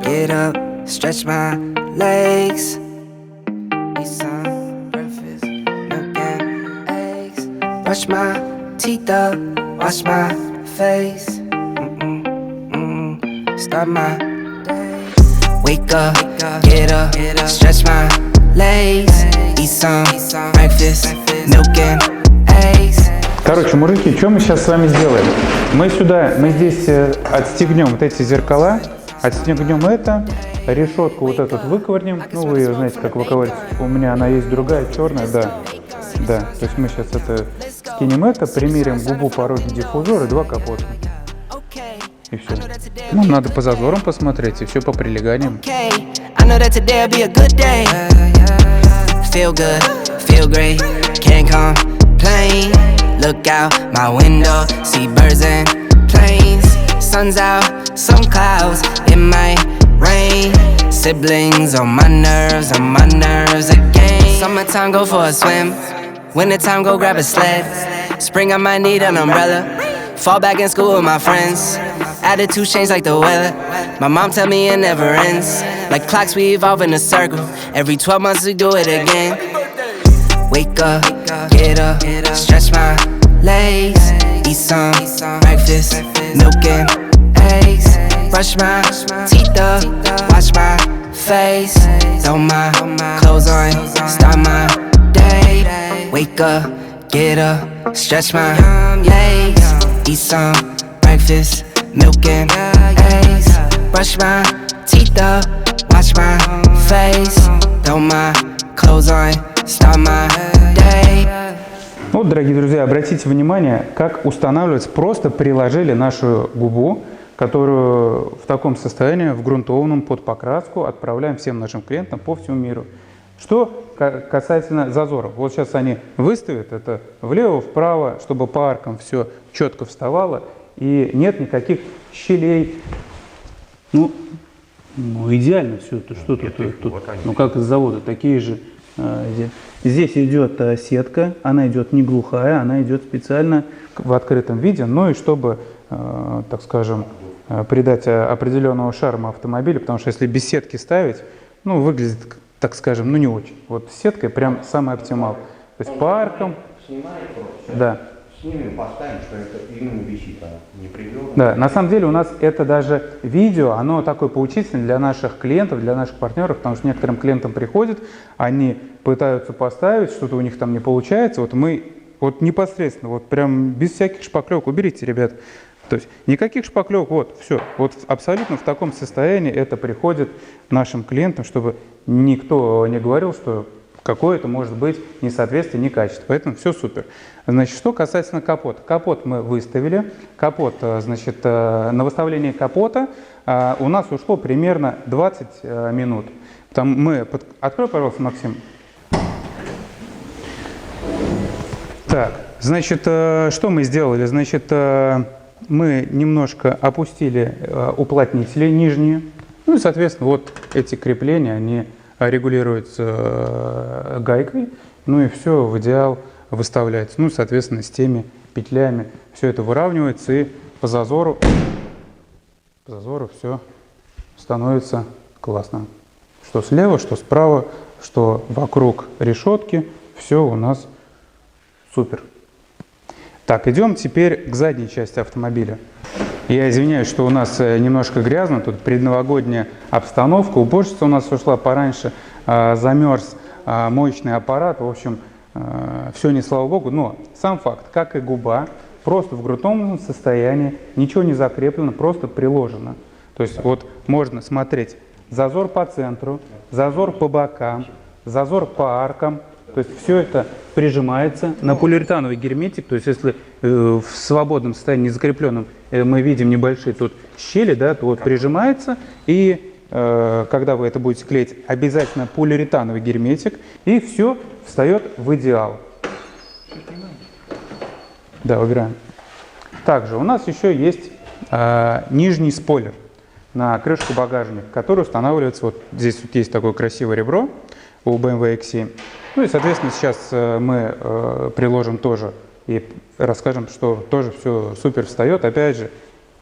get up, stretch my legs. Eat some breakfast, milk and eggs. Brush my teeth up, wash my face. Start my day. Wake up, get up, stretch my legs. Eat some breakfast, milk and eggs. Короче, мужики, что мы сейчас с вами сделаем? Мы здесь отстегнем вот эти зеркала, отстегнем это, решетку вот эту выковырнем. Ну, вы ее знаете, как выковыривать. У меня она есть другая, черная, да. То есть мы сейчас это скинем это, примерим губу, порожний диффузор и 2 капота. И все. Нам надо по зазорам посмотреть, и все по прилеганиям. Look out my window, see birds and planes. Sun's out, some clouds, it might rain. Siblings on my nerves again. Summertime, go for a swim. Wintertime, go grab a sled. Spring, I might need an umbrella. Fall back in school with my friends. Attitude change like the weather. My mom tell me it never ends. Like clocks, we evolve in a circle. Every 12 months we do it again. Wake up, get up, stretch my legs. Eat some breakfast, milk and eggs. Brush my teeth up, wash my face. Throw my clothes on, start my day. Wake up, get up, stretch my legs. Eat some breakfast, milk and eggs. Brush my teeth up, wash my face. Throw my clothes on, start my day. Вот, дорогие друзья, обратите внимание, как устанавливается. Просто приложили нашу губу, которую в таком состоянии, в грунтованном, под покраску, отправляем всем нашим клиентам по всему миру. Что касательно зазоров. Вот сейчас они выставят это влево, вправо, чтобы по аркам все четко вставало. И нет никаких щелей. Ну идеально все. Что тут? Ну, как из завода, такие же. Здесь идет сетка, она идет не глухая, она идет специально в открытом виде, ну и чтобы, так скажем, придать определенного шарма автомобилю, потому что если без сетки ставить, ну, выглядит, так скажем, ну не очень. Вот с сеткой прям самый оптимал. То есть по аркам. Снимаем проще. Да. Снимем, поставим, что это именно висит, а не приведено. Да, на самом деле у нас это даже видео, оно такое поучительное для наших клиентов, для наших партнеров, потому что некоторым клиентам приходят, они пытаются поставить, что-то у них там не получается, вот мы вот непосредственно, вот прям без всяких шпаклевок, уберите, ребят, то есть никаких шпаклевок, вот все, вот абсолютно в таком состоянии это приходит нашим клиентам, чтобы никто не говорил, что какое-то может быть несоответствие, некачество. Поэтому все супер. Значит, что касательно капота. Капот мы выставили. Капот, значит, на выставление капота у нас ушло примерно 20 минут. Открой, пожалуйста, Максим. Так, значит, что мы сделали? Значит, мы немножко опустили уплотнители нижние. Ну и, соответственно, вот эти крепления, они регулируется гайкой, ну и все в идеал выставляется. Ну, соответственно, с теми петлями все это выравнивается, и по зазору все становится классно. Что слева, что справа, что вокруг решетки, все у нас супер. Так, идем теперь к задней части автомобиля. Я извиняюсь, что у нас немножко грязно, тут предновогодняя обстановка, уборщица у нас ушла пораньше, замерз моечный аппарат, в общем, все не слава богу, но сам факт, как и губа, просто в грунтованном состоянии, ничего не закреплено, просто приложено. То есть вот можно смотреть зазор по центру, зазор по бокам, зазор по аркам. То есть все это прижимается на полиуретановый герметик. То есть если в свободном состоянии, незакрепленном, мы видим небольшие тут щели, да, то вот прижимается. И когда вы это будете клеить, обязательно полиуретановый герметик. И все встает в идеал. Да, выбираем. Также у нас еще есть нижний спойлер на крышку багажника, который устанавливается. Вот здесь вот есть такое красивое ребро у BMW X7. Ну и, соответственно, сейчас мы приложим тоже и расскажем, что тоже все супер встает. Опять же,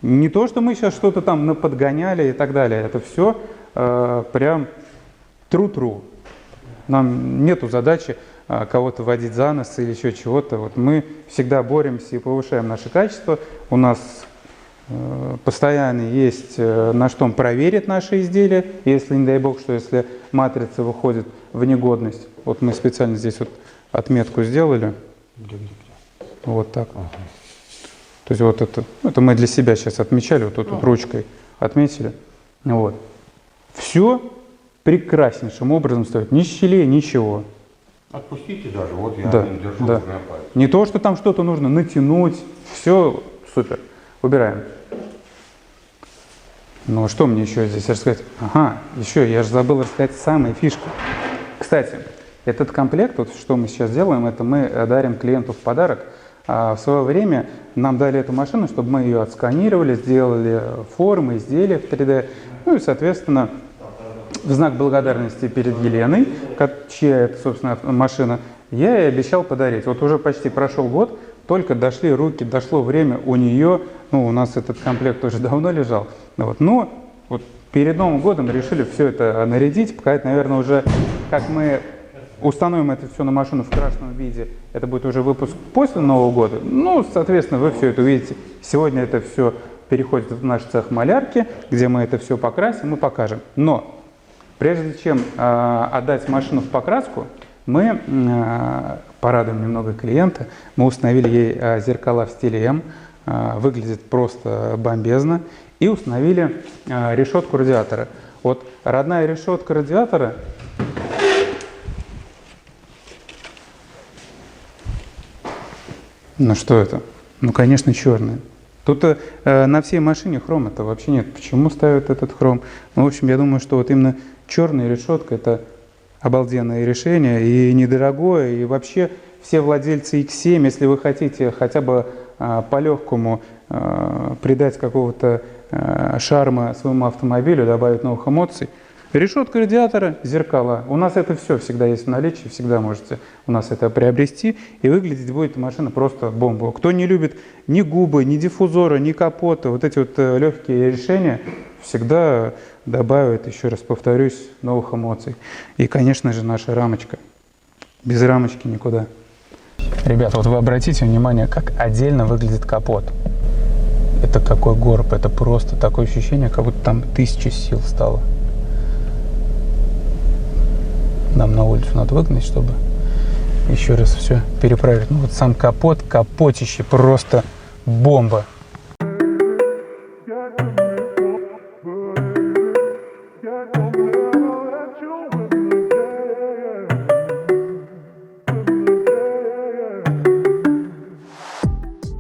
Не то, что мы сейчас что-то там подгоняли и так далее. Это все прям true. Нам нету задачи кого-то водить за нос или еще чего-то. Вот мы всегда боремся и повышаем наше качество. У нас постоянно есть на что проверить наши изделия, если, не дай бог, что если матрица выходит в негодность. Вот мы специально здесь вот отметку сделали. Вот так. То есть вот это мы для себя сейчас отмечали, вот тут ручкой отметили. Вот. Все прекраснейшим образом стоит. Ни щелей, ничего. Отпустите даже, вот я Да, держу да. на пальце. Не то, что там что-то нужно натянуть. Все супер. Убираем. Ну, что мне еще здесь рассказать? Ага, еще я же забыл рассказать самые фишки. Кстати, этот комплект, вот что мы сейчас делаем, это мы дарим клиенту в подарок. А в свое время нам дали эту машину, чтобы мы ее отсканировали, сделали формы, изделия в 3D. Ну и, соответственно, в знак благодарности перед Еленой, чья это, собственно, машина, я ей обещал подарить. Вот уже почти прошел год, только дошли руки, дошло время у нее, ну, у нас этот комплект уже давно лежал. Вот. Но вот перед Новым годом решили все это нарядить, показать, наверное, уже как мы установим это все на машину в красном виде. Это будет уже выпуск после Нового года. Ну, соответственно, вы все это увидите. Сегодня это все переходит в наш цех малярки, где мы это все покрасим и покажем. Но прежде чем отдать машину в покраску, мы порадуем немного клиента. Мы установили ей зеркала в стиле М. Выглядит просто бомбезно. И установили решетку радиатора. Вот родная решетка радиатора. Ну что это? Ну, конечно, черная. Тут на всей машине хрома-то вообще нет. Почему ставят этот хром? Ну, в общем, я думаю, что вот именно черная решетка – это обалденное решение и недорогое. И вообще все владельцы X7, если вы хотите хотя бы по-легкому придать какого-то шарма своему автомобилю, добавить новых эмоций, решетка радиатора, зеркала. У нас это все всегда есть в наличии, всегда можете у нас это приобрести, и выглядеть будет машина просто бомба. Кто не любит ни губы, ни диффузора, ни капота, вот эти вот легкие решения всегда добавят, еще раз повторюсь, новых эмоций. И, конечно же, наша рамочка. Без рамочки никуда. Ребята, вот вы обратите внимание, как отдельно выглядит капот. Это какой горб, это просто такое ощущение, как будто там 1000 сил стало. Нам на улицу надо выгнать, чтобы еще раз все перепроверить. Ну вот сам капот, капотище, просто бомба.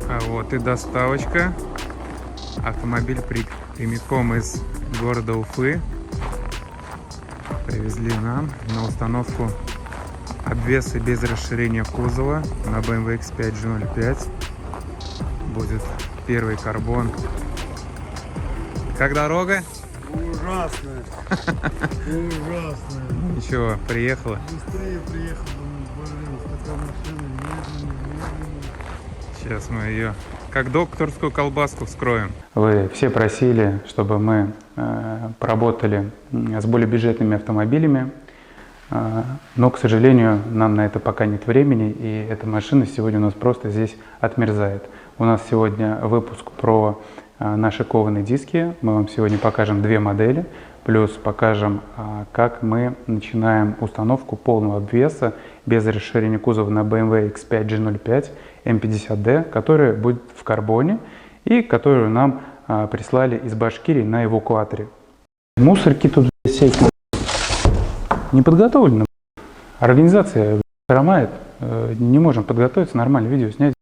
А вот и доставочка. Автомобиль прямиком из города Уфы. Привезли нам на установку обвеса без расширения кузова на BMW X5 G05. Будет первый карбон. Как дорога? Ужасная. Ужасная. Ничего, приехала. Быстрее приехал, блин, с такой машиной, медленно. Сейчас мы ее как докторскую колбаску вскроем. Вы все просили, чтобы мы поработали с более бюджетными автомобилями, но, к сожалению, нам на это пока нет времени, и эта машина сегодня у нас просто здесь отмерзает. У нас сегодня выпуск про наши кованые диски. Мы вам сегодня покажем две модели, плюс покажем, как мы начинаем установку полного обвеса без расширения кузова на BMW X5 G05 M50D, который будет в карбоне и которую нам прислали из Башкирии на эвакуаторе. Мусорки тут всякие не подготовлены. Организация хромает, не можем подготовиться, нормально видео снять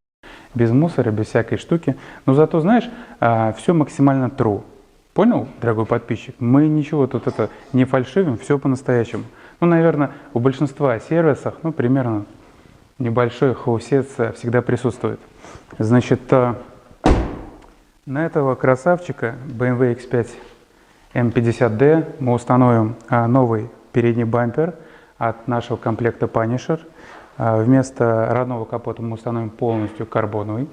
без мусора, без всякой штуки. Но зато, знаешь, все максимально true. Понял, дорогой подписчик? Мы ничего тут это не фальшивим, все по-настоящему. Ну, наверное, у большинства сервисов, ну, примерно небольшой хаусец всегда присутствует. Значит, на этого красавчика BMW X5 M50D мы установим новый передний бампер от нашего комплекта Punisher. Вместо родного капота мы установим полностью карбоновый.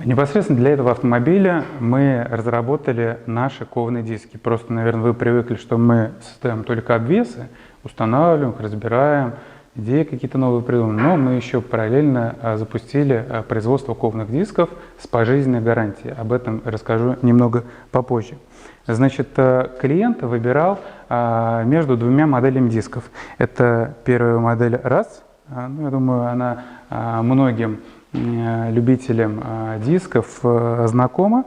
Непосредственно для этого автомобиля мы разработали наши кованые диски. Просто, наверное, вы привыкли, что мы ставим только обвесы, устанавливаем, их разбираем, идеи какие-то новые придумываем. Но мы еще параллельно запустили производство кованых дисков с пожизненной гарантией. Об этом расскажу немного попозже. Значит, клиент выбирал между двумя моделями дисков. Это первая модель раз. Ну, я думаю, она многим любителям дисков знакома.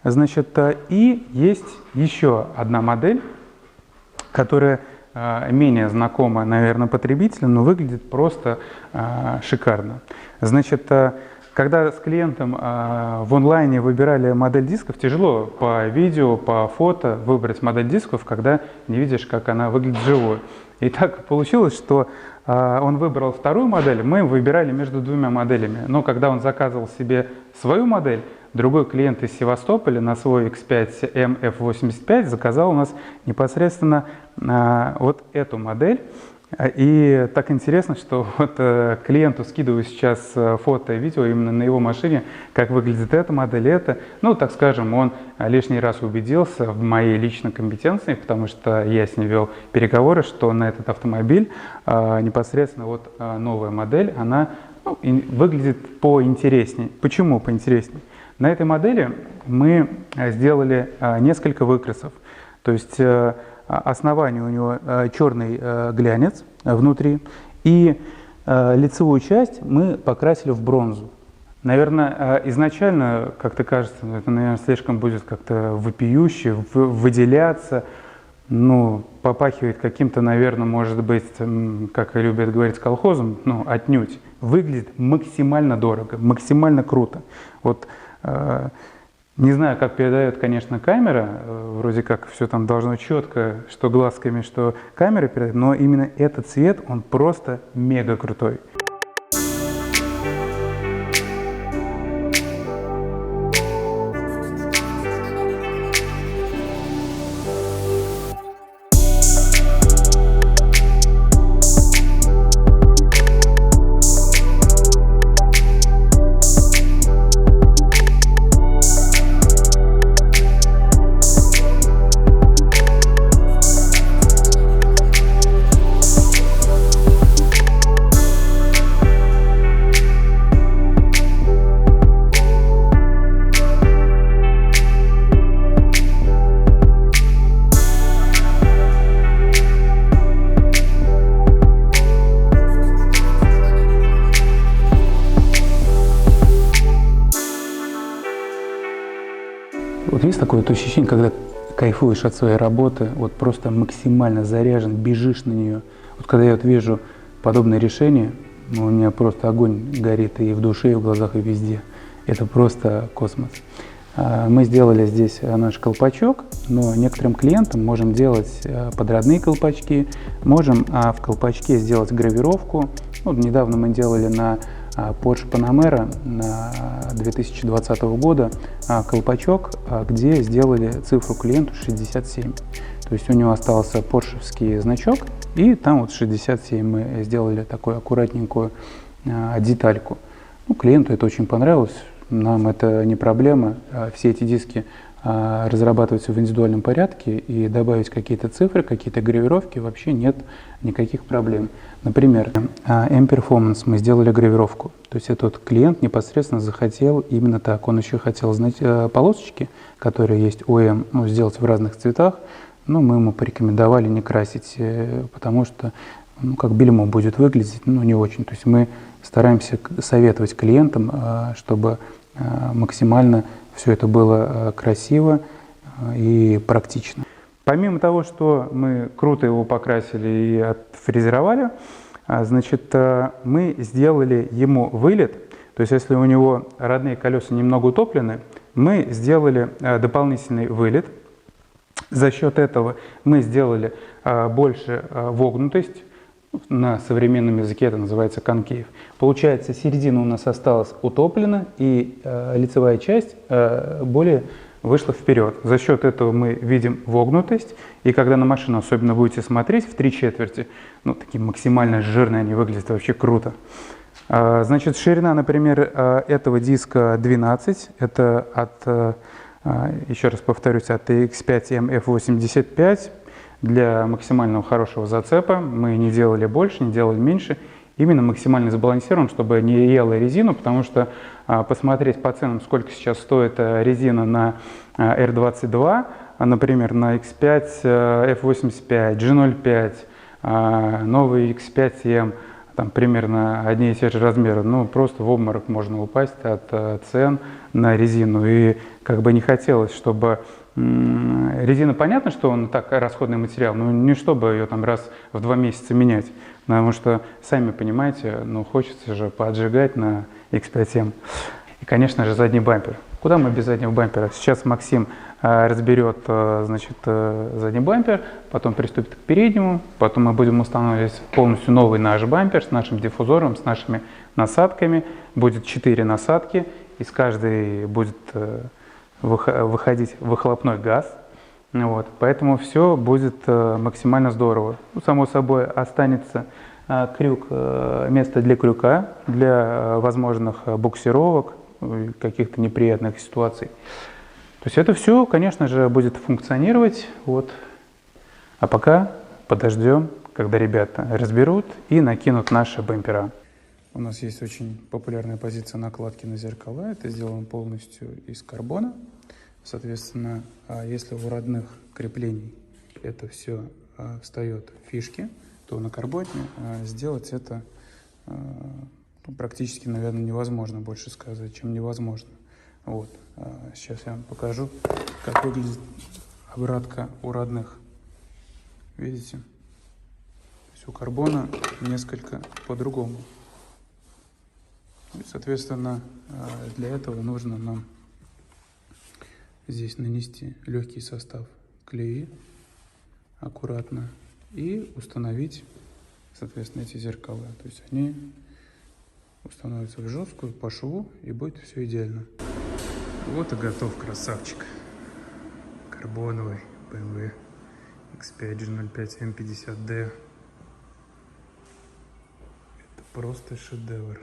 Значит, и есть еще одна модель, которая менее знакома, наверное, потребителям, но выглядит просто шикарно. Значит, когда с клиентом в онлайне выбирали модель дисков, тяжело по видео, по фото выбрать модель дисков, когда не видишь, как она выглядит вживую. И так получилось, что он выбрал вторую модель, мы выбирали между двумя моделями. Но когда он заказывал себе свою модель, другой клиент из Севастополя на свой X5 MF85 заказал у нас непосредственно вот эту модель. И так интересно, что вот клиенту скидываю сейчас фото и видео именно на его машине, как выглядит эта модель, это. Ну, так скажем, он лишний раз убедился в моей личной компетенции, потому что я с ним вел переговоры, что на этот автомобиль непосредственно вот новая модель, она выглядит поинтереснее. Почему поинтереснее? На этой модели мы сделали несколько выкрасов. То есть основание у него черный глянец внутри, и лицевую часть мы покрасили в бронзу. Наверное, изначально, как-то кажется, это, наверное, слишком будет как-то вопиюще, выделяться, ну, попахивает каким-то, наверное, может быть, как и любят говорить, колхозом, ну, отнюдь. Выглядит максимально дорого, максимально круто. Вот не знаю, как передает, конечно, камера, вроде как все там должно четко, что глазками, что камера передает, но именно этот цвет, он просто мега крутой. Вот есть такое вот ощущение, когда кайфуешь от своей работы, вот просто максимально заряжен, бежишь на нее. Вот когда я вот вижу подобное решение, у меня просто огонь горит и в душе, и в глазах, и везде. Это просто космос. Мы сделали здесь наш колпачок, но некоторым клиентам можем делать подрядные колпачки, можем в колпачке сделать гравировку. Вот недавно мы делали на Porsche Panamera 2020 года колпачок, где сделали цифру клиенту 67. То есть у него остался поршевский значок, и там вот 67 мы сделали такую аккуратненькую детальку. Ну, клиенту это очень понравилось, нам это не проблема. Все эти диски разрабатываются в индивидуальном порядке, и добавить какие-то цифры, какие-то гравировки вообще нет никаких проблем. Например, M-Performance мы сделали гравировку. То есть этот клиент непосредственно захотел именно так. Он еще хотел знать полосочки, которые есть у M, ну, сделать в разных цветах. Но мы ему порекомендовали не красить, потому что ну, как бельмо будет выглядеть, ну, не очень. То есть мы стараемся советовать клиентам, чтобы максимально все это было красиво и практично. Помимо того, что мы круто его покрасили и отфрезеровали, значит, мы сделали ему вылет. То есть если у него родные колеса немного утоплены, мы сделали дополнительный вылет. За счет этого мы сделали больше вогнутость. На современном языке это называется конкейв. Получается, середина у нас осталась утоплена, и лицевая часть более вышла вперед. За счет этого мы видим вогнутость, и когда на машину особенно будете смотреть в 3/4, ну, такие максимально жирные они выглядят, вообще круто. Значит, ширина, например, этого диска 12. Это от, еще раз повторюсь, от X5M F85 для максимального хорошего зацепа. Мы не делали больше, не делали меньше. Именно максимально сбалансирован, чтобы не ела резину, потому что посмотреть по ценам, сколько сейчас стоит резина на R22, например, на X5 F85, G05, новый X5M, там примерно одни и те же размеры, ну просто в обморок можно упасть от цен на резину. И как бы не хотелось, чтобы резина, понятно, что он так расходный материал, но не чтобы ее там раз в 2 месяца менять, потому что, сами понимаете, ну хочется же поотжигать на X5M. И, конечно же, задний бампер. Куда мы без заднего бампера? Сейчас Максим разберет, значит, задний бампер, потом приступит к переднему, потом мы будем устанавливать полностью новый наш бампер с нашим диффузором, с нашими насадками. Будет 4 насадки, из каждой будет выходить выхлопной газ. Вот, поэтому все будет максимально здорово. Ну, само собой останется крюк, место для крюка, для возможных буксировок, каких-то неприятных ситуаций. То есть это все, конечно же, будет функционировать. Вот. А пока подождем, когда ребята разберут и накинут наши бампера. У нас есть очень популярная позиция накладки на зеркала. Это сделано полностью из карбона. Соответственно, если у родных креплений это все встает в фишки, то на карбоне сделать это практически, наверное, невозможно, больше сказать, чем невозможно. Вот. Сейчас я вам покажу, как выглядит обратка у родных. Видите? То есть у карбона несколько по-другому. И, соответственно, для этого нужно нам здесь нанести легкий состав клея аккуратно и установить, соответственно, эти зеркала. То есть они установятся в жесткую по шву, и будет все идеально. Вот и готов красавчик. Карбоновый BMW X5 G05 M50D. Это просто шедевр.